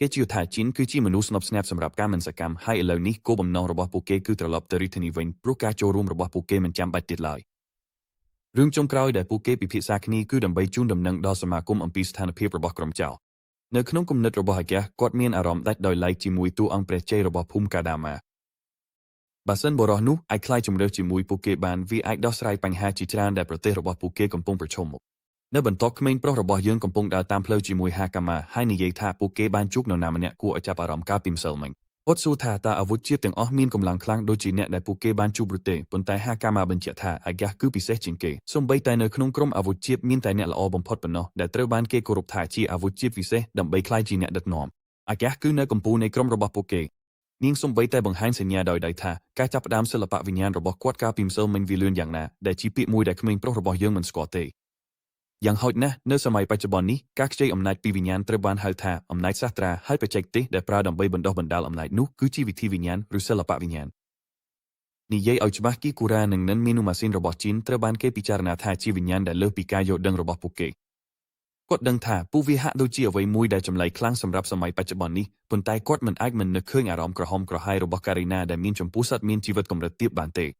គេជឿថាជីនគឺជាមនុស្សស្នប់ស្នាប់សម្រាប់ការមិនសកម្មហើយឥឡូវនេះគោលបំណងរបស់ពួកគេគឺត្រឡប់ទៅរាជធានីវិញព្រោះការចូលរួមរបស់ពួកគេមិនចាំបាច់ទៀតឡើយរឿងចុងក្រោយដែលពួកគេពិភាក្សាគ្នាគឺដើម្បីជូនដំណឹងដល់សមាគមអំពីស្ថានភាពរបស់ក្រុមចៅនៅក្នុងគំនិតរបស់អាកាសគាត់មានអារម្មណ៍ដាច់ដោយឡែកជាមួយតួអង្គព្រះជ័យរបស់ភូមិកាដាម៉ាបើសិនបរិះនោះអាចខ្លាយជំរឿជាមួយពួកគេបានវាអាចដោះស្រាយបញ្ហាជាច្រើនដែលប្រទេសរបស់ពួកគេកំពុងប្រឈមមុខនៅបន្ទាប់ក្មេងប្រុសរបស់យើងកំពុងដើរតាមផ្លូវជាមួយហាកាម៉ាហើយនិយាយថាពួកគេបានជួបនរណាម្នាក់គួរឲ្យចាប់អារម្មណ៍កាលពីម្សិលមិញគាត់សួរថាតើអាវុធជាតិទាំងអស់មានកម្លាំងខ្លាំងដូចជាអ្នកដែលពួកគេបានជួបឬទេប៉ុន្តែហាកាម៉ាបញ្ជាក់ថាអាកាសគឺពិសេសជាងគេសូម្បីតែនៅក្នុងក្រុមអាវុធជាតិមានតែអ្នកល្អបំផុតប៉ុណ្ណោះដែលត្រូវបានគេគោរពថាជាអាវុធជាតិពិសេសដើម្បីក្លាយជាអ្នកដឹកនាំអាកាសគឺនៅកំពូលនៃក្រុមរបស់ពួកគេនាងសូម្បីតែបង្ហាញសញ្ញាដោយដៃថាការចាប់ផ្ដើមសិល្បៈវិញ្ញាណរបស់គាត់កាលពីម្សិលមិញវាលឿនយ៉ាងណាដែលជាពាក្យមួយដែលក្មេងប្រុសរបស់យើងមិនស្គាល់ទេយ៉ាងហោចណាស់នៅសម័យបច្ចុប្បន្ននេះការខ្ចីអំណាចពីវិញ្ញាណត្រូវបានហៅថាអំណាចសាស្ត្រាហើយបច្ចេកទេសដែលប្រើដើម្បីបណ្ដុះបណ្ដាលអំណាចនោះគឺជាវិធីវិញ្ញាណឬសិល្បៈវិញ្ញាណនិយាយឲ្យច្បាស់គីគូរ៉ានិងនិនមីនូម៉ាស៊ីនរបស់ជីនត្រូវបានគេពិចារណាថាជាវិញ្ញាណដែលលើសពីការយល់ដឹងរបស់ពួកគេគាត់ដឹងថាពួកវាហាក់ដូចជាអ្វីមួយដែលចម្លែកខ្លាំងសម្រាប់សម័យបច្ចុប្បន្ននេះប៉ុន្តែគាត់មិនអាចមិននឹកឃើញអារម្មណ៍ក្រហមក្រហាយរបស់ការីណាដែលមានចំពោះសត្វមានជីវិតកម្រិតទាបបានទេ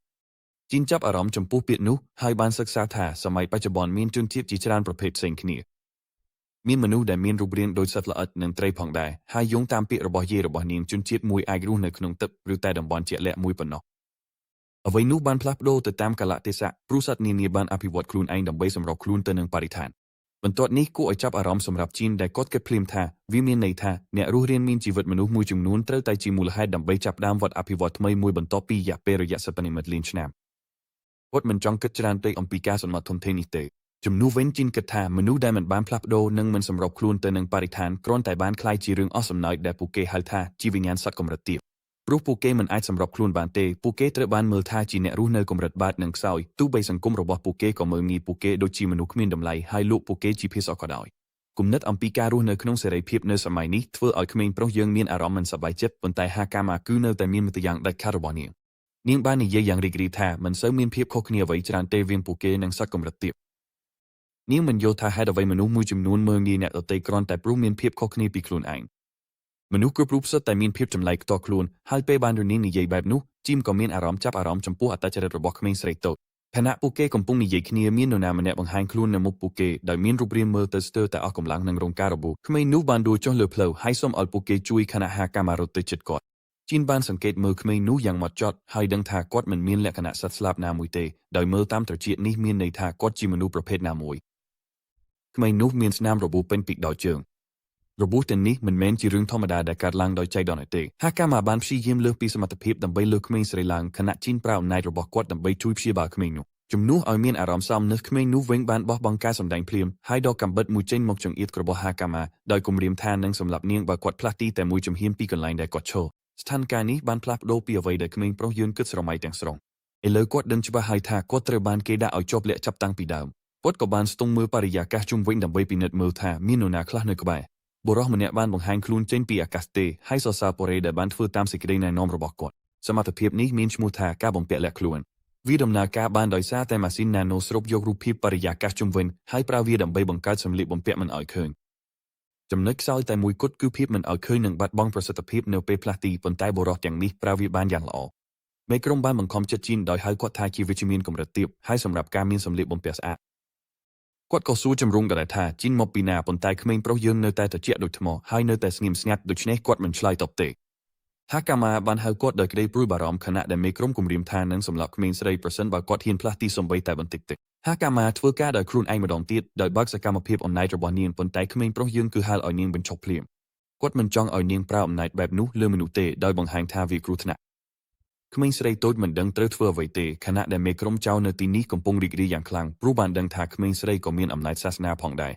ជីនចាប់អារម្មណ៍ចំពោះពាក្យនោះហើយបានសិក្សាថាសម័យបច្ចុប្បន្នមានជនជាតិជាច្រើនប្រភេទផ្សេងគ្នាមានមនុស្សដែលមានរូបរាងដូចសត្វល្អិតនិងត្រីផងដែរហើយយោងតាមពាក្យរបស់យាយរបស់នាងជនជាតិមួយអាចរស់នៅក្នុងទឹកឬតែតំបន់ជាក់លាក់មួយប៉ុណ្ណោះអ្វីនោះបានផ្លាស់ប្ដូរទៅតាមកាលៈទេសៈព្រោះសត្វនានាបានអភិវឌ្ឍខ្លួនឯងដើម្បីសម្របខ្លួនទៅនឹងបរិស្ថានបន្ទាប់នេះគួរឲ្យចាប់អារម្មណ៍សម្រាប់ជីនដែលគាត់គិតភ្លាមថាវាមានន័យថាអ្នករស់រានមានជីវិតមនុស្សមួយចំនួនត្រូវតែជាមូលហេតុដើម្បីចាប់ផ្ដើមវដ្តអភិវឌ្ឍថ្មីមួយបន្ទាប់ពីរយៈពេលរយៈសិបនិមិត្តលានឆ្នាំគាត់មិនចង់គិតច្រើនពេកអំពីការសម្បត្តិធនធាននេះទេជំនួសវិញជីនគិតថាមនុស្សដែលមិនបានផ្លាស់ប្ដូរនិងមិនសម្របខ្លួនទៅនឹងបរិស្ថានគ្រាន់តែបានក្លាយជារឿងអស់សំណើចដែលពួកគេហៅថាជាវិញ្ញាណសត្វកម្រិតទាបព្រោះពួកគេមិនអាចសម្របខ្លួនបានទេពួកគេត្រូវបានមើលថាជាអ្នករស់នៅកម្រិតបាតនិងខ្សោយទោះបីសង្គមរបស់ពួកគេក៏មើលងាយពួកគេដូចជាមនុស្សគ្មានតម្លៃហើយលោកពួកគេជាភាសាក៏ដោយគំនិតអំពីការរស់នៅក្នុងសេរីភាពនៅសម័យនេះធ្វើឲ្យក្មេងប្រុសយើងមានអារម្មណ៍មិនសប្បាយចិត្តប៉ុន្តែហាកាម៉ាគឺនៅតែមានមតិយ៉ាងដាច់ខាតរបស់នាងបាននិយាយយ៉ាងរីករាយថាមិនសូវមានភាពខុសគ្នាអ្វីច្រើនទេវាងពួកគេនិងសត្វកម្រិតទាបនាងមិនយល់ថាហេតុអ្វីមនុស្សមួយចំនួនមើលងាយអ្នកដទៃគ្រាន់តែព្រោះមានភាពខុសគ្នាពីខ្លួនឯងមនុស្សគ្រប់រូបសុទ្ធតែមានភាពចម្លែកផ្ទាល់ខ្លួនហើយពេលបានរនាងនិយាយបែបនោះជីមក៏មានអារម្មណ៍ចាប់អារម្មណ៍ចំពោះអត្តចរិតរបស់ក្មេងស្រីតូចខណៈពួកគេកំពុងនិយាយគ្នាមាននរណាម្នាក់បង្ហាញខ្លួននៅមុខពួកគេដោយមានរូបរាងមើលទៅស្ទើរតែអស់កម្លាំងនិងរងការរបួសក្មេងនោះបានដួលចុះលើផ្លូវហើយសូមឲ្យពួកគេជួយខណៈហាកាម៉ារត់ទៅជិតគាត់ជីនបានសង្កេតមើលក្មេងនោះយ៉ាងហ្មត់ចត់ហើយដឹងថាគាត់មិនមានលក្ខណៈសត្វស្លាបណាមួយទេដោយមើលតាមត្រចៀកនេះមានន័យថាគាត់ជាមនុស្សប្រភេទណាមួយក្មេងនោះមានស្នាមរបួសពេញពីកដោយជើងរបួសទាំងនេះមិនមែនជារឿងធម្មតាដែលកើតឡើងដោយចៃដន្យទេហាកាម៉ាបានព្យាយាមលើសពីសមត្ថភាពដើម្បីលើកក្មេងស្រីឡើងខណៈជីនប្រើអំណាចរបស់គាត់ដើម្បីជួយព្យាបាលក្មេងនោះជំនួសឲ្យមានអារម្មណ៍សមនឹកក្មេងនោះវិញបានបោះបង់ការសម្ដែងភ្លាមហើយដកកាំបិតមួយចេញមកចង្អៀតរបស់ហាកាម៉ាដោយគំរាមថានឹងសម្លាប់នាងបើគាត់ផ្លាស់ទីតែមួយជំហានពីកន្លែងដែលគាត់ឈរស្ថានភាពនេះបានផ្លាស់ប្ដូរពីអ្វីដែលក្មេងប្រុសយឿនគិតស្រមៃទាំងស្រុងឥឡូវគាត់ដឹងច្បាស់ហើយថាគាត់ត្រូវបានគេដាក់ឲ្យជាប់លាក់ចាប់តាំងពីដើមគាត់ក៏បានស្ទង់មើលបរិយាកាសជុំវិញដើម្បីពិនិត្យមើលថាមាននរណាខ្លះនៅក្បែរបុរសម្នាក់បានបង្ហាញខ្លួនចេញពីអាកាសទេហើយសរសើរពរេដែលបានធ្វើតាមសេចក្តីណែនាំរបស់គាត់សមត្ថភាពនេះមានឈ្មោះថាការបំពាក់លាក់ខ្លួនវាដំណើរការបានដោយសារតែម៉ាស៊ីនណាណូស្រូបយករូបភាពបរិយាកាសជុំវិញហើយប្រើវាដើម្បីបង្កើតសម្លៀកបំពាក់មិនឲ្យឃើញចំណុចខ្សោយតែមួយគត់គឺភាពមិនឲ្យឃើញនិងបាត់បង់ប្រសិទ្ធភាពនៅពេលផ្លាស់ទីប៉ុន្តែបុរសទាំងនេះប្រើវាបានយ៉ាងល្អមេក្រុមបានបង្ខំចិត្តជីនដោយហៅគាត់ថាជាវិជ្ជមានកម្រិតទាបហើយសម្រាប់ការមានសម្លៀកបំពាក់ស្អាតគាត់ក៏សួរចម្រុងដដែលថាជីនមកពីណាប៉ុន្តែក្មេងប្រុសយើងនៅតែត្រជាក់ដូចថ្មហើយនៅតែស្ងៀមស្ងាត់ដូច្នេះគាត់មិនឆ្លើយតបទេហាកាម៉ាបានហៅគាត់ដោយក្តីព្រួយបារម្ភខណៈដែលមេក្រុមគំរាមថានឹងសម្លាប់ក្មេងស្រីប្រសិនបើគាត់ហ៊ានផ្លាស់ទីសូម្បីតែបន្តិចទេហាកាម៉ាធ្វើការដោយខ្លួនឯងម្ដងទៀតដោយបើកសកម្មភាពអំណាចរបស់នាងប៉ុន្តែក្មេងប្រុសយើងគឺហៅឲ្យនាងបញ្ឈប់ភ្លាមគាត់មិនចង់ឲ្យនាងប្រើអំណាចបែបនោះលើមនុស្សទេដោយបង្ហាញថាវាគ្រោះថ្នាក់ក្មេងស្រីតូចមិនដឹងត្រូវធ្វើអ្វីទេខណៈដែលមេក្រុមចៅនៅទីនេះកំពុងរីករាយយ៉ាងខ្លាំងព្រោះបានដឹងថាក្មេងស្រីក៏មានអំណាចសាសនាផងដែ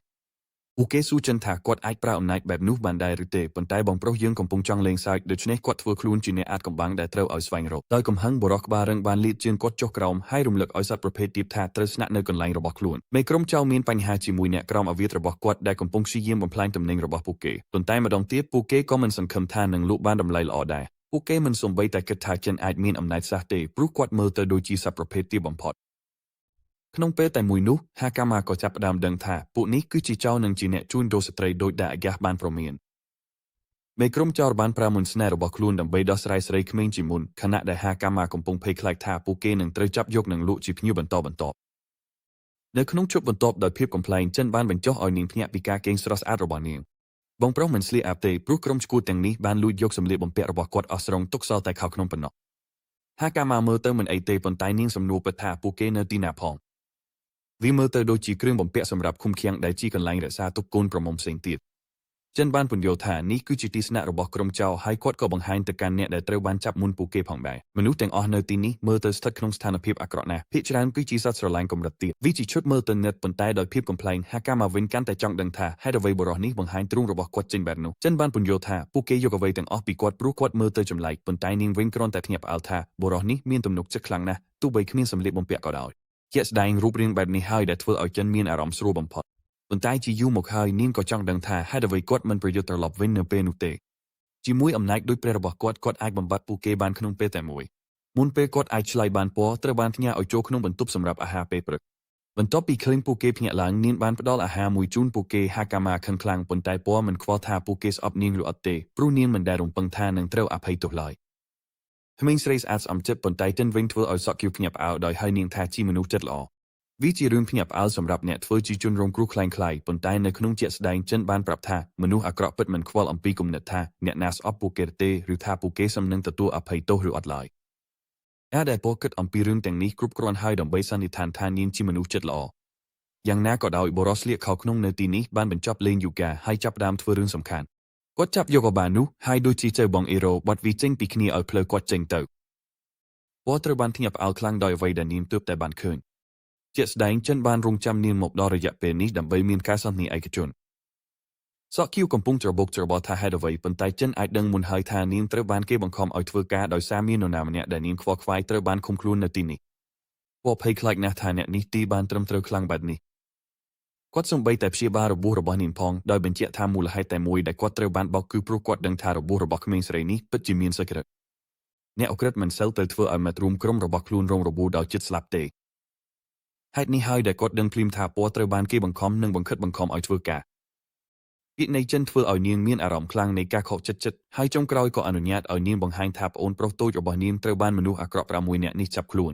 រពួកគេសួរចិនថាគាត់អាចប្រើអំណាចបែបនោះបានដែរឬទេប៉ុន្តែបងប្រុសយើងកំពុងចង់លេងសើចដូច្នេះគាត់ធ្វើខ្លួនជាអ្នកអាថ៌កំបាំងដែលត្រូវឲ្យស្វែងរកដោយកំហឹងបុរសក្បាលរឹងបានលាតជើងគាត់ចុះក្រោមហើយរំលឹកឲ្យសត្វប្រភេទទាបថាត្រូវស្នាក់នៅកន្លែងរបស់ខ្លួនមេក្រុមចៅមានបញ្ហាជាមួយអ្នកក្រមអាវុធរបស់គាត់ដែលកំពុងព្យាយាមបំផ្លាញទំនិញរបស់ពួកគេប៉ុន្តែម្ដងទៀតពួកគេក៏មិនសង្ឃឹមថានឹងលក់បានតម្លៃល្អដែរពួកគេមិនសូម្បីតែគិតថាចិនអាចមានអំណាចសាសទេព្រោះគាត់មើលទៅដូចជាសត្វប្រភេទទាបបំផុតក្នុងពេលតែមួយនោះហាកាម៉ាក៏ចាប់ផ្ដើមដឹងថាពួកនេះគឺជាចៅនឹងជាអ្នកជួញដូរស្ត្រីដោយដែលអាកាសបានព្រមាន មេក្រុមចោរបានប្រើមុនស្នេហ៍របស់ខ្លួនដើម្បីដោះស្រាយសេរីក្មេងជាមុនខណៈដែលហាកាម៉ាកំពុងភ័យខ្លាចថាពួកគេនឹងត្រូវចាប់យកនិងលក់ជាភ្ញៀវបន្តនៅក្នុងជប់បន្ទាប់ដោយភាពកំ pl ែងចិនបានបញ្ចុះឲ្យនាងភ្ញាក់ពីការកេងស្រស់ស្អាតរបស់នាងបងប្រុសមិនស្លៀកអាវទេព្រោះក្រុមឈួតទាំងនេះបានលួចយកសម្លៀកបំពាក់របស់គាត់អស់ស្រង់ទុកសល់តែខោក្នុងប៉ុណ្ណោះហាកាម៉ាមើលទៅមិនអីទេប៉ុន្តែនាងសំណួរពិតថាពួកគេនៅទីណាផងវាមើលទៅដូចជាគ្រឿងបំពាក់សម្រាប់ឃុំឃាំងដែលជាកន្លែងរក្សាទុកកូនប្រមុំផ្សេងទៀតចិនបានពន្យល់ថានេះគឺជាទីស្នាក់របស់ក្រុមចៅហើយគាត់ក៏បង្ហាញទៅកាន់អ្នកដែលត្រូវបានចាប់មុនពួកគេផងដែរមនុស្សទាំងអស់នៅទីនេះមើលទៅស្ថិតក្នុងស្ថានភាពអាក្រក់ណាស់ភាគច្រើនគឺជាសត្វស្រឡាញ់កម្រិតទាបវាជាឈុតមើលទៅណិតប៉ុន្តែដោយភាពកំ pl ែងហាកាម៉ាវិញកាន់តែចង់ដឹងថាហេតុអ្វីបុរសនេះបង្ហាញទ្រូងរបស់គាត់ចេញបែបនោះចិនបានពន្យល់ថាពួកគេយកអ្វីទាំងអស់ពីគាត់ព្រោះគាត់មើលទៅចម្លែកប៉ុន្តែនាងវិញគ្រាន់តែភ្ញាក់ផ្អើលថាបុរសនេះមានទំនុកចិត្តខ្លាំងណាស់ទោះបីគ្មានសម្លៀកបំពាក់ក៏ដោយជាក់ស្ដែងរូបរាងបែបនេះហើយដែលធ្វើឲ្យចិនមានអារម្មណ៍ស្រួលបំផុតប៉ុន្តែជាយូរមកហើយនាងក៏ចង់ដឹងថាហេតុអ្វីគាត់មិនប្រយុទ្ធត្រឡប់វិញនៅពេលនោះទេជាមួយអំណាចដូចព្រះរបស់គាត់អាចបំបត្តិពួកគេបានក្នុងពេលតែមួយមុនពេលគាត់អាចឆ្លៃបានពណ៌ត្រូវបានផ្ញើឲ្យចូលក្នុងបន្ទប់សម្រាប់អាហារពេលព្រឹកបន្ទាប់ពីឃើញពួកគេភ្ញាក់ឡើងនាងបានផ្ដល់អាហារមួយជូនពួកគេហាកាម៉ាខឹងខ្លាំងប៉ុន្តែពណ៌មិនខ្វល់ថាពួកគេស្អប់នាងឬអត់ទេព្រោះនាងមិនដែលរំពឹងថានឹងត្រូវអភ័យទោសឡើយក្មេងស្រីស្អាតស្អំចិត្តប៉ុន្តែទិនវិញធ្វើឲ្យសក់គៀវភ្ញាក់ផ្អើលដោយហើយនាងថាជាមនុស្សចិត្តល្អវាជារឿងភ្ញាក់ផ្អើលសម្រាប់អ្នកធ្វើជាជនរងគ្រោះខ្លាំងខ្លាយប៉ុន្តែនៅក្នុងជាក់ស្ដែងចិនបានប្រាប់ថាមនុស្សអាក្រក់ពិតមិនខ្វល់អំពីគំនិតថាអ្នកណាស្អប់ពួកគេទេឬថាពួកគេសំនឹងទទួលអភ័យទោសឬអត់ឡើយដែលពោគិតអំពីរឿងទាំងនេះគ្រប់គ្រាន់ហើយដើម្បីសន្និដ្ឋានថានាងជាមនុស្សចិត្តល្អយ៉ាងណាក៏ដោយបុរសស្លៀកខោក្នុងនៅទីនេះបានបញ្ចប់លេងយូហ្គាហើយចាប់ផ្ដើមធ្វើរឿងសំខាន់គាត់ចាប់យកអបានោះហើយដូចជាចៅបងអេរ៉ូបាត់វាចេញពីគ្នាឲ្យផ្លូវគាត់ចេញទៅពណ៌ត្រូវបានភ្ញាក់ផ្អើលខ្លាំងដោយអ្វីដែលនាងទើបតែបានឃើញជាក់ស្ដែងចិនបានរងចាំនាងមកដល់រយៈពេលនេះដើម្បីមានការសន្ទនាឯកជនសក់គៀវកំពុងច្របូកច្របល់ថាហេតុអ្វីប៉ុន្តែចិនអាចដឹងមុនហើយថានាងត្រូវបានគេបង្ខំឲ្យធ្វើការដោយសារមាននរណាម្នាក់ដែលនាងខ្វល់ខ្វាយត្រូវបានឃុំខ្លួននៅទីនេះពណ៌ភ័យខ្លាចណាស់ថាអ្នកនេះទីបានត្រឹមត្រូវខ្លាំងបែបនេះគាត់សំបីតែព្យាបាលរបួសរបស់នាងផងដោយបញ្ជាក់ថាមូលហេតុតែមួយដែលគាត់ត្រូវបានបោកគឺព្រោះគាត់ដឹងថារបួសរបស់ក្មេងស្រីនេះពិតជាមានសេចក្ដីអ្នកអក្រិតមិនសូវទៅធ្វើឲ្យមិត្តរួមក្រុមរបស់ខ្លួនរងរបួសដោយចិត្តស្លាប់ទេហេតុនេះហើយដែលគាត់ដឹងភ្លាមថាពណ៌ត្រូវបានគេបង្ខំនិងបង្ខិតបង្ខំឲ្យធ្វើការពាក្យនៃចិនធ្វើឲ្យនាងមានអារម្មណ៍ខ្លាំងនៃការខកចិត្តហើយចុងក្រោយក៏អនុញ្ញាតឲ្យនាងបង្ហាញថាប្អូនប្រុសតូចរបស់នាងត្រូវបានមនុស្សអាក្រក់6នាក់នេះចាប់ខ្លួន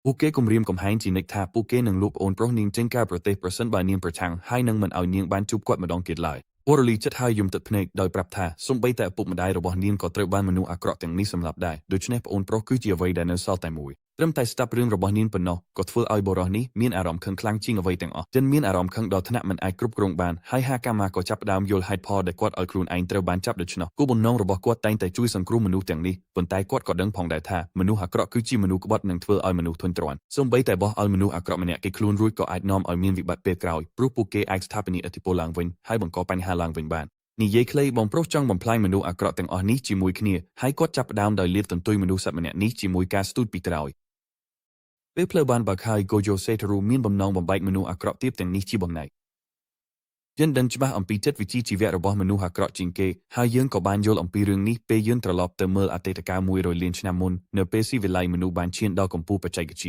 ពួកគេគំរាមកំហែងជានិច្ចថាពួកគេនឹងលួចប្អូនប្រុសនាងចេញក្រៅប្រទេសប្រសិនបើនាងប្រឆាំងហើយនឹងមិនឲ្យនាងបានជួបគាត់ម្ដងទៀតឡើយពរលីចិត្តហើយយំទឹកភ្នែកដោយប្រាប់ថាសូម្បីតែឪពុកម្ដាយរបស់នាងក៏ត្រូវបានមនុស្សអាក្រក់ទាំងនេះសម្លាប់ដែរដូច្នេះប្អូនប្រុសគឺជាអ្វីដែលនៅសល់តែមួយត្រឹមតែស្ដាប់រឿងរបស់នាងប៉ុណ្ណោះក៏ធ្វើឲ្យបុរសនេះមានអារម្មណ៍ខឹងខ្លាំងជាងអ្វីទាំងអស់ចិនមានអារម្មណ៍ខឹងដល់ថ្នាក់មិនអាចគ្រប់គ្រងបានហើយហាកាម៉ាក៏ចាប់ផ្ដើមយល់ហេតុផលដែលគាត់ឲ្យខ្លួនឯងត្រូវបានចាប់ដូច្នោះគោលបំណងរបស់គាត់តែងតែជួយសង្គ្រោះមនុស្សទាំងនេះប៉ុន្តែគាត់ក៏ដឹងផងដែរថាមនុស្សអាក្រក់គឺជាមនុស្សក្បត់នឹងធ្វើឲ្យមនុស្សធុញទ្រាន់សូម្បីតែបោះឲ្យមនុស្សអាក្រក់ម្នាក់គេខ្លួនរួចក៏អាចនាំឲ្យមានវិបត្តិពេលក្រោយព្រោះពួកគេអាចស្ថាបនាឥទ្ធិពលឡើងវិញហើយបង្កបញ្ហាឡើងវិញបាននិយាយខ្លីបងប្រុសចង់បំផ្លាញមនុស្សអាក្រក់ទាំងអស់នេះជាមួយគ្នាហើយគាត់ចាប់ផ្ដើមដោយលាតទន្ទុយមនុស្សសត្វម្នាក់នេះជាមួយការស្ទូចពីក្រោយពេលផ្លូវបានបើកហើយហ្គូយ៉ូសេរូមានបំណងបំបែកមនុស្សអាក្រក់ទាបទាំងនេះជាបំណែកយើងដឹងច្បាស់អំពីចិត្តវិជ្ជាជីវៈរបស់មនុស្សអាក្រក់ជាងគេហើយយើងក៏បានយល់អំពីរឿងនេះពេលយើងត្រឡប់ទៅមើលអតីតកាល100លានឆ្នាំមុននៅពេលស៊ីវិល័យមនុស្សបានឈានដល់កម្ពស់បច្ចេកវិទ្យ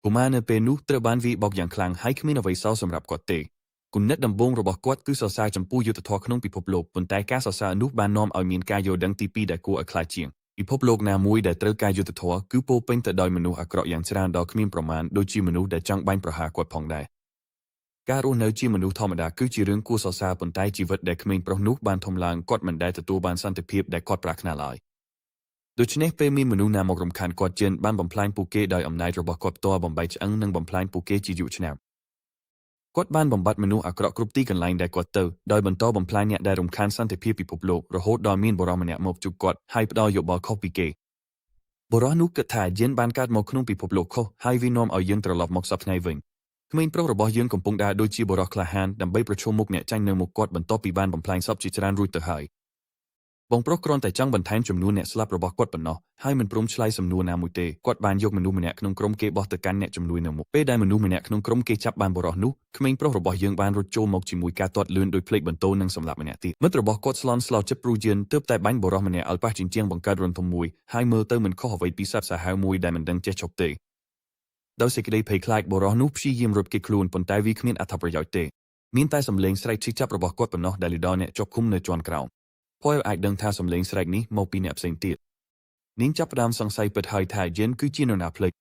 ាកុមារនៅពេលនោះត្រូវបានវាយបោកយ៉ាងខ្លាំងហើយគ្មានអ្វីសល់សម្រាប់គាត់ទេគំនិតដំបូងរបស់គាត់គឺសរសើរចំពោះយុទ្ធធម៌ក្នុងពិភពលោកប៉ុន្តែការសរសើរនោះបាននាំឲ្យមានការយល់ដឹងទី2ដែលគួរឲ្យខ្លាចជាងពិភពលោកណាមួយដែលត្រូវការយុទ្ធធម៌គឺពោពេញទៅដោយមនុស្សអាក្រក់យ៉ាងច្រើនដល់គ្មានប្រមាណដូចជាមនុស្សដែលចង់បាញ់ប្រហារគាត់ផងដែរការរស់នៅជាមនុស្សធម្មតាគឺជារឿងគួរសរសើរប៉ុន្តែជីវិតដែលក្មេងប្រុសនោះបានធំឡើងគាត់មិនដែលទទួលបានសន្តិភាពដែលគាត់ប្រាថ្នាឡើយដូច្នេះពេលមានមនុស្សណាមករំខានគាត់ជឿនបានបំផ្លាញពួកគេដោយអំណាចរបស់គាត់ផ្ទាល់បំបែកឆ្អឹងនិងបំផ្លាញពួកគេជាយូរឆ្នាំគាត់បានបំបត្តិមនុស្សអាក្រក់គ្រប់ទីកន្លែងដែលគាត់ទៅដោយបន្តបំផ្លាញអ្នកដែលរំខានសន្តិភាពពិភពលោករហូតដល់មានបុរសម្នាក់មកជួបគាត់ហើយផ្ដល់យោបល់ខុសពីគេបុរសនោះគិតថាយើងបានកើតមកក្នុងពិភពលោកខុសហើយវានាំឲ្យយើងត្រឡប់មកសប្តាហ៍ថ្ងៃវិញក្មេងប្រុសរបស់យើងកំពុងដើរដូចជាបុរសក្លាហានដើម្បីប្រឈមមុខអ្នកចាញ់នៅមុខគាត់បន្ទាប់ពីបានបំផ្លាញសពជាច្រើនរួចទៅហើយបងប្រុសគ្រាន់តែចង់បន្ថែមចំនួនអ្នកស្លាប់របស់គាត់ប៉ុណ្ណោះហើយមិនព្រមឆ្លើយសំណួរណាមួយទេគាត់បានយកមនុស្សម្នាក់ក្នុងក្រុមគេបោះទៅកាន់អ្នកជំនួយនៅមុខពេលដែលមនុស្សម្នាក់ក្នុងក្រុមគេចាប់បានបុរសនោះក្មេងប្រុសរបស់យើងបានរត់ចូលមកជាមួយការទាត់លឿនដោយភ្លេចបន្ទោនិងសម្លាប់ម្នាក់ទៀតមិត្តរបស់គាត់ស្លន់ស្លោចិត្តព្រូយឿនទើបតែបាញ់បុរសម្នាក់ឲ្យប៉ះជញ្ជាំងបង្កើតរន្ធធំមួយហើយមើលទៅមិនខុសអ្វីពីសត្វសាហាវមួយដែលមិនដឹងចេះឈប់ទេដោយសេចក្តីភ័យខ្លាចបុរសនោះព្យាយាមរត់គេចខ្លួនប៉ុន្តែវាគ្មានអត្ថប្រយោជន៍ទេមានតែសម្លេងស្រែកឈឺចាប់របស់គាត់ប៉ុណ្ណោះដែលលីដអ្នកជាប់ឃុំនៅជាន់ក្រោម พอยអាចដឹងថាសំឡេងស្រែកនេះមកពីអ្នកផ្សេងទៀតនាងចាប់ផ្ដើមសង្ស័យពិតហើយថាយិនគឺជានរណាភ្លេច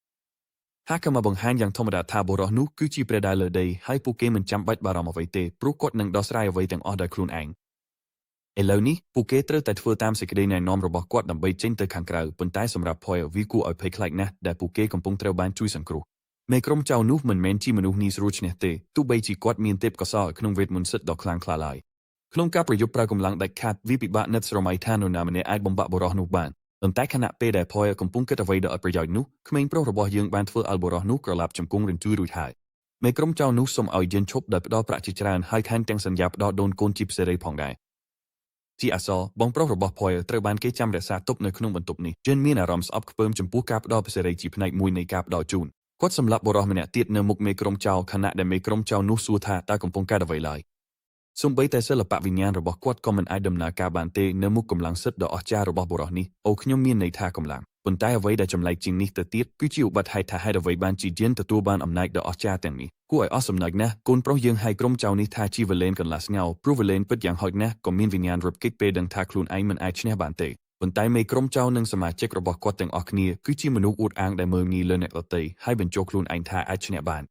ហាក់មកបង្ហាញយ៉ាងធម្មតាថាបុរសនោះគឺជាព្រះដែលលើដីហើយពួកគេមិនចាំបាច់បារម្ភអ្វីទេព្រោះគាត់នឹងដោះស្រាយអ្វីទាំងអស់ដោយខ្លួនឯងឥឡូវនេះពួកគេត្រូវតែធ្វើតាមសេចក្តីណែនាំរបស់គាត់ដើម្បីចេញទៅខាងក្រៅប៉ុន្តែសម្រាប់ផយវាគួរឲ្យភ័យខ្លាចណាស់ដែលពួកគេកំពុងត្រូវបានជួយសង្គ្រោះមេក្រុមចៅនោះមិនមែនជាមនុស្សងាយស្រួលឈ្នះទេទោះបីជាគាត់មានទេពកោសល្យក្នុងវេទមន្តសិទ្ធិដ៏ខ្លាំងក្លាឡើយក្នុងការប្រយុទ្ធប្រើកម្លាំងដាច់ខាតវាពិបាកនឹកស្រមៃថានរណាម្នាក់អាចបំបាក់បុរសនោះបានប៉ុន្តែខណៈពេលដែលផយកំពុងគិតអ្វីដ៏ឥតប្រយោជន៍នោះក្មេងប្រុសរបស់យើងបានធ្វើឲ្យបុរសនោះក្រឡាប់ជង្គង់រញ្ជួយរួចហើយមេក្រុមចៅនោះសូមឲ្យយិនឈប់ដោយផ្ដល់ប្រាក់ជាច្រើនហើយថែមទាំងសន្យាផ្ដល់ដូនកូនជីបសេរីផងដែរជាអសរបងប្រុសរបស់ផយត្រូវបានគេចាំរក្សាទុកនៅក្នុងបន្ទប់នេះយិនមានអារម្មណ៍ស្អប់ខ្ពើមចំពោះការផ្ដល់សេរីជាផ្នែកមួយនៃការផ្ដល់ជូនគាត់សម្លាប់បុរសម្នាក់ទៀតនៅមុខមេក្រុមចៅខណៈដែលមេក្រុមចៅនោះសួរថាតើកំពុងកើតអ្វីឡើយសូម្បីតែសិល្បៈវិញ្ញាណរបស់គាត់ក៏មិនអាចដំណើរការបានទេនៅមុខកម្លាំងសិទ្ធិដ៏អស្ចារ្យរបស់បុរសនេះអូខ្ញុំមានន័យថាកម្លាំងប៉ុន្តែអ្វីដែលចម្លែកជាងនេះទៅទៀតគឺជាឧបត្តិហេតុថាហេតុអ្វីបានជាយិនទទួលបានអំណាចដ៏អស្ចារ្យទាំងនេះគួរឲ្យអស់សំណើចណាស់កូនប្រុសយើងហើយក្រុមចៅនេះថាជាវ៉ាឡេនកន្លះស្ងោព្រោះវ៉ាឡេនពិតយ៉ាងហោចណាស់ក៏មានវិញ្ញាណរត់គេចពេលដឹងថាខ្លួនឯងមិនអាចឈ្នះបានទេប៉ុន្តែមេក្រុមចៅនិងសមាជិករបស់គាត់ទាំងអស់គ្នាគឺជាមនុស្សអួតអាងដែលមើលងាយលើអ្នកដទៃហើយបញ្ចុះខ្លួនឯងថាអាចឈ្នះបាន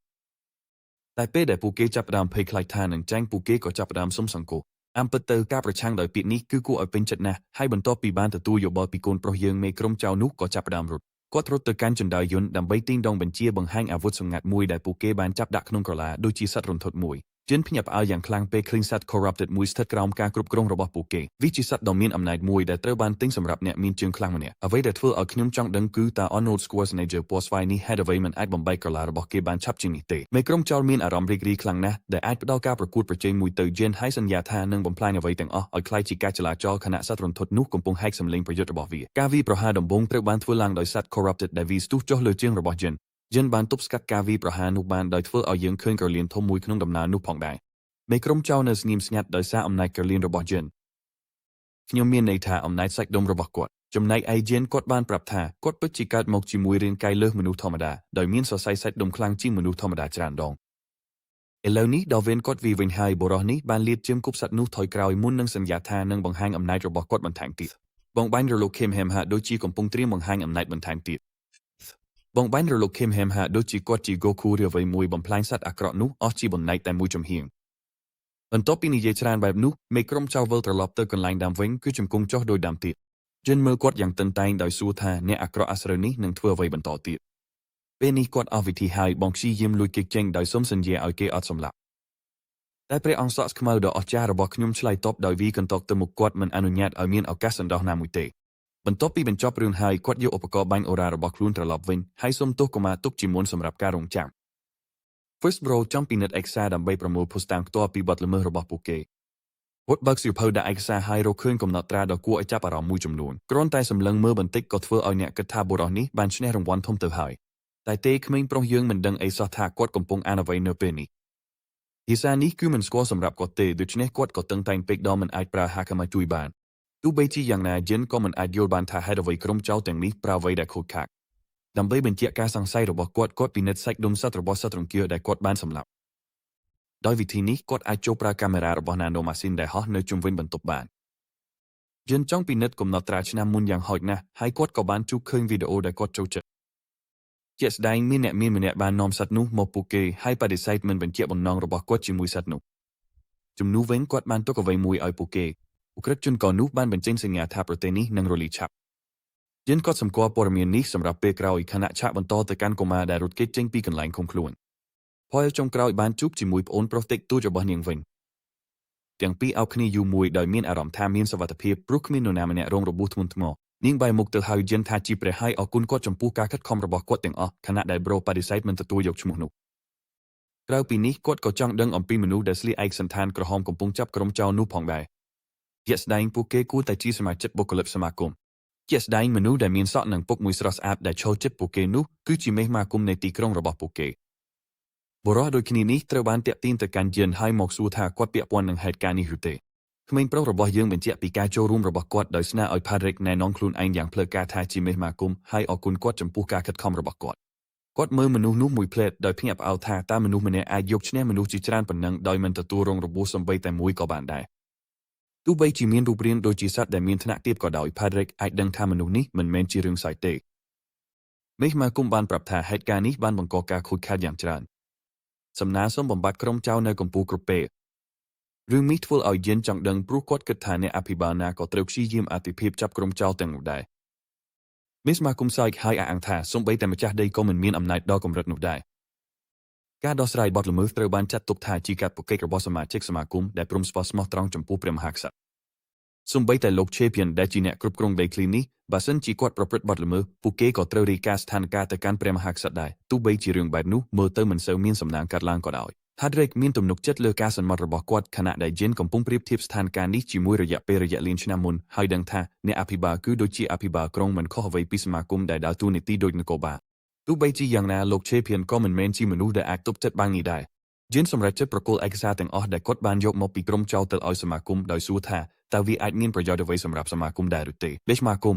តែពេលដែលពួកគេចាប់ផ្ដើមភ័យខ្លាចថានឹងចាញ់ពួកគេក៏ចាប់ផ្ដើមសុំសង្គមអមពិតទៅការប្រឆាំងដោយពាក្យនេះគឺគួរឲ្យពេញចិត្តណាស់ហើយបន្ទាប់ពីបានទទួលយោបល់ពីកូនប្រុសយើងមេក្រុមចៅនោះក៏ចាប់ផ្ដើមរត់គាត់រត់ទៅកាន់ជណ្ដើរយន្តដើម្បីទីងដងបញ្ជាបង្ហាញអាវុធសម្ងាត់មួយដែលពួកគេបានចាប់ដាក់ក្នុងក្រឡាដូចជាសត្វរន្ធត់មួយយិនភ្ញាក់ផ្អើលយ៉ាងខ្លាំងពេលឃើញសត្វ corrupted មួយស្ថិតក្រោមការគ្រប់គ្រងរបស់ពួកគេវាជាសត្វដ៏មានអំណាចមួយដែលត្រូវបានទិញសម្រាប់អ្នកមានជើងខ្លាំងម្នាក់អ្វីដែលធ្វើឲ្យខ្ញុំចង់ដឹងគឺតើ Arnold Schwarzenegger ពណ៌ស្វាយនេះហេតុអ្វីមិនអាចបំបែកក្រឡារបស់គេបានឆាប់ជាងនេះទេមេក្រុមចោលមានអារម្មណ៍រីករាយខ្លាំងណាស់ដែលអាចផ្ដល់ការប្រកួតប្រជែងមួយទៅយិនហើយសន្យាថានឹងបំផ្លាញអ្វីទាំងអស់ឲ្យคล้ายជាការចលាចលខណៈសត្វរន្ធត់នោះកំពុងហែកសម្លេងប្រយុទ្ធរបស់វាការវាយប្រហារដំបូងត្រូវបានធ្វើឡើងដោយសត្វ corrupted ដែលវាស្ទុះចុះលើជើងរបស់យិនបានទប់ស្កាត់ការវាយប្រហារនោះបានដោយធ្វើឲ្យយើងឃើញក្រលៀនធំមួយក្នុងដំណើរនោះផងដែរមេក្រុមចៅនៅស្ងៀមស្ងាត់ដោយសារអំណាចក្រលៀនរបស់យិនខ្ញុំមានន័យថាអំណាចសាច់ដុំរបស់គាត់ចំណែកឯយិនគាត់បានប្រាប់ថាគាត់ពិតជាកើតមកជាមួយរាងកាយលើសមនុស្សធម្មតាដោយមានសរសៃសាច់ដុំខ្លាំងជាងមនុស្សធម្មតាច្រើនដងឥឡូវនេះដល់វេនគាត់វាវិញហើយបុរសនេះបានលាតជើងគប់សត្វនោះថយក្រោយមុននឹងសន្យាថានឹងបង្ហាញអំណាចរបស់គាត់បន្ថែមទៀតបងបាញ់រលកខេមហេមហាដូចជាកំពុងត្រៀមបង្ហាញអំណាចបន្ថែមទៀតបងបាញ់រលកខេមហេមហាដូចជាគាត់ជា Goku ឬអ្វីមួយបំផ្លាញសត្វអាក្រក់នោះអស់ជាបំណែកតែមួយចំហៀងបន្ទាប់ពីនិយាយច្រើនបែបនោះមេក្រុមចៅវិលត្រឡប់ទៅកន្លែងដើមវិញគឺជង្គង់ចុះដោយដើមទៀតយិនមើលគាត់យ៉ាងតឹងតែងដោយសួរថាអ្នកអាក្រក់អាស្រូវនេះនឹងធ្វើអ្វីបន្តទៀតពេលនេះគាត់អស់វិធីហើយបងព្យាយាមលួចគេចេញដោយសុំសន្យាឲ្យគេអត់សម្លាប់តែព្រះអង្គសក់ស្ខ្មៅដ៏អស្ចារ្យរបស់ខ្ញុំឆ្លើយតបដោយវាកន្តកទៅមុខគាត់មិនអនុញ្ញាតឲ្យមានឱកាសសន្តោសណាមួយទេបន្ទាប់ពីបញ្ចប់រឿងហើយគាត់យកឧបករណ៍បាញ់អូរ៉ារបស់ខ្លួនត្រឡប់វិញហើយសុំទោសកុមារទុកជាមុនសម្រាប់ការរងចាំFirst Bro ចង់ពិនិត្យឯកសារដើម្បីប្រមូលភស្តុតាងផ្ទាល់ពីបទល្មើសរបស់ពួកគេវត្តបើកសៀវភៅដាក់ឯកសារហើយរកឃើញកំណត់ត្រាដ៏គួរឲ្យចាប់អារម្មណ៍មួយចំនួនគ្រាន់តែសម្លឹងមើលបន្តិចក៏ធ្វើឲ្យអ្នកគិតថាបុរសនេះបានឈ្នះរង្វាន់ធំទៅហើយតែទេក្មេងប្រុសយើងមិនដឹងអីសោះថាគាត់កំពុងអានអ្វីនៅពេលនេះភាសានេះគឺមិនស្គាល់សម្រាប់គាត់ទេដូច្នេះគាត់ក៏តឹងតែងពេកដល់មិនអាចប្រើហាក់មកជួយបានទោះបីជាយ៉ាងណាយិនក៏មិនអាចយល់បានថាហេតុអ្វីក្រុមចៅទាំងនេះប្រើអ្វីដែលខូចខាតដើម្បីបញ្ជាក់ការសង្ស័យរបស់គាត់ពិនិត្យសាច់ដុំសត្វរបស់សត្វរង្គៀលដែលគាត់បានសម្លាប់ដោយវិធីនេះគាត់អាចចូលប្រើកាមេរ៉ារបស់ Nano Machine ដែលហោះនៅជុំវិញបន្ទប់បានយិនចង់ពិនិត្យកំណត់ត្រាឆ្នាំមុនយ៉ាងហោចណាស់ហើយគាត់ក៏បានជួបឃើញវីដេអូដែលគាត់ចូលចិត្តជាក់ស្ដែងមានអ្នកមានម្នាក់បាននាំសត្វនោះមកពួកគេហើយបដិសេធមិនបញ្ជាក់បំណងរបស់គាត់ជាមួយសត្វនោះជំនួសវិញគាត់បានទុកអ្វីមួយឲ្យពួកគេឧក្រិដ្ឋជនកនោះបានបញ្ចេញសញ្ញាថាប្រទេសនេះនឹងរលាយឆាប់យិនក៏សម្គាល់ព័ត៌មាននេះសម្រាប់ពេលក្រោយខណៈឆាកបន្តទៅកាន់កុមារដែលរត់គេចចេញពីកន្លែងឃុំខ្លួនផយចុងក្រោយបានជួបជាមួយប្អូនប្រុសតិចតួចរបស់នាងវិញទាំងពីរអោបគ្នាយូរមួយដោយមានអារម្មណ៍ថាមានសុវត្ថិភាពព្រោះគ្មាននរណាម្នាក់រងរបួសធ្ងន់ធ្ងរនាងបែរមុខទៅហៅយិនថាជាព្រះហើយអរគុណគាត់ចំពោះការខិតខំរបស់គាត់ទាំងអស់ខណៈដែលប្រូបដិសេធមិនទទួលយកឈ្មោះនោះក្រៅពីនេះគាត់ក៏ចង់ដឹងអំពីមនុស្សដែលស្លៀកឯកសណ្ឋានក្រហមកំពុងចាប់ក្រុមចៅនោះផងដែរជាក់ស្ដែងពួកគេគួរតែជាសមាជិកបុគ្គលិកសមាគមជាក់ស្ដែងមនុស្សដែលមានសក់និងពុកមួយស្រស់ស្អាតដែលឈរជិតពួកគេនោះគឺជាមេម៉ាគុំនៃទីក្រុងរបស់ពួកគេបុរសដូចគ្នានេះត្រូវបានតាក់ទាញទៅកាន់យិនហើយមកសួរថាគាត់ពាក់ព័ន្ធនឹងហេតុការណ៍នេះឬទេក្មេងប្រុសរបស់យើងបញ្ជាក់ពីការចូលរួមរបស់គាត់ដោយស្នើឲ្យ Patrick ណែនាំខ្លួនឯងយ៉ាងផ្លូវការថាជាមេម៉ាគុំហើយអរគុណគាត់ចំពោះការខិតខំរបស់គាត់មើលមនុស្សនោះមួយភ្លែតដោយភ្ញាក់ផ្អើលថាតើមនុស្សម្នាក់អាចយកឈ្នះមនុស្សជាច្រើនប៉ុណ្ណឹងដោយមិនទទួលរងរបួសសូម្បីតែមួយក៏បានដែរ ទោះបីជាមានរូបរាងដូចជាសត្វដែលមានថ្នាក់ទាបក៏ដោយ Patrick អាចដឹងថាមនុស្សនេះមិនមែនជារឿងសើចទេមេសមាគមបានប្រាប់ថាហេតុការណ៍នេះបានបង្កការខូចខាតយ៉ាងច្រើនសំណើសូមបំបត្តិក្រុមចៅនៅកម្ពុជាគ្រប់ពេលរឿងនេះធ្វើឲ្យយិនចង់ដឹងព្រោះគាត់គិតថាអ្នកអភិបាលណាក៏ត្រូវព្យាយាមអតិភិបចាប់ក្រុមចៅទាំងនោះដែរមេសមាគមសើចហើយអះអាងថាសូម្បីតែម្ចាស់ដីក៏មិនមានអំណាចដល់កម្រិតនោះដែរការដោះស្រាយបទល្មើសត្រូវបានចាត់ទុកថាជាកាតព្វកិច្ចរបស់សមាជិកសមាគមដែលព្រមស្មោះត្រង់ចំពោះព្រះមហាក្សត្រសូម្បីតែលោក Champion ដែលជាអ្នកគ្រប់គ្រងដីធ្លីនេះបើសិនជាគាត់ប្រព្រឹត្តបទល្មើសពួកគេក៏ត្រូវរាយការណ៍ស្ថានភាពទៅកាន់ព្រះមហាក្សត្រដែរទោះបីជារឿងបែបនោះមើលទៅមិនសូវមានសំណាងកាត់ឡើងក៏ដោយ Patrick មានទំនុកចិត្តលើការសន្មត់របស់គាត់ខណៈដែល Jin កំពុងប្រៀបធៀបស្ថានភាពនេះជាមួយរយៈពេលលានឆ្នាំមុនហើយដឹងថាអ្នកអភិបាលគឺដូចជាអភិបាលក្រុងមិនខុសអ្វីពីសមាគមដែលដើរតួនាទីដូចនគរបាលទោះបីជាយ៉ាងណាលោក Champion ក៏មិនមែនជាមនុស្សដែលអាចទប់ចិត្តបានងាយដែរ Jin សម្រាប់ចិត្តប្រគល់ឯកសារទាំងអស់ដែលគាត់បានយកមកពីក្រុមចៅទៅឲ្យសមាគមដោយសួរថាតើវាអាចមានប្រយោជន៍អ្វីសម្រាប់សមាគមដែរឬទេលេខសមាគម